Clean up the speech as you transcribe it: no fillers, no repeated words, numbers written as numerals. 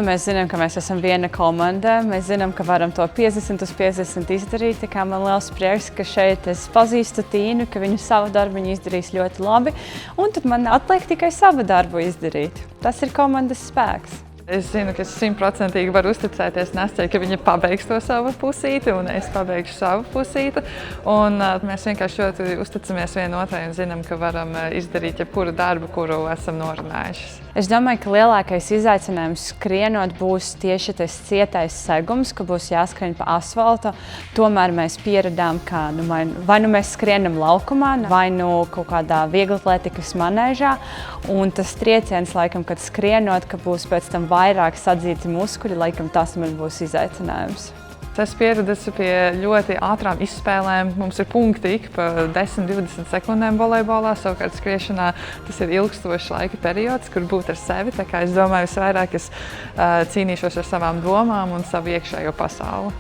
Mēs zinām, ka mēs esam viena komanda. Mēs zinām, ka varam to 50 uz 50 izdarīt. Tā kā man liels prieks, ka šeit es pazīstu Tīnu, ka viņa savu darbu izdarīs ļoti labi. Un tad man atliek tikai savu darbu izdarīt. Tas ir komandas spēks. Es zinu, ka es 100% varu uzticēties Nastai, ka viņa pabeigs to savu pusīti un es pabeigšu savu pusīti. Un mēs vienkārši ļoti uzticamies vienotrai un zinām, ka varam izdarīt jebkuru darbu, kuru esam norunājuši. Es domāju, ka lielākais izaicinājums skrienot būs tieši tas cietais segums, ka būs jāskrien pa asfaltu. Tomēr mēs pieradām, ka vai nu mēs skrienam laukumā, vai nu kaut kādā vieglatlētikas manēžā. Un tas trieciens, laikam, kad skrienot, ka būs pēc tam vairāk sadzīti muskuļi, laikam tas man būs izaicinājums. Es pieradzu pie ļoti ātrām izspēlēm. Mums ir punkti ik pa 10–20 sekundēm volejbolā, savukārt skriešanā tas ir ilgstošs laika periods, kur būt ar sevi. Tā kā es domāju, visvairāk es cīnīšos ar savām domām un savu iekšējo pasauli.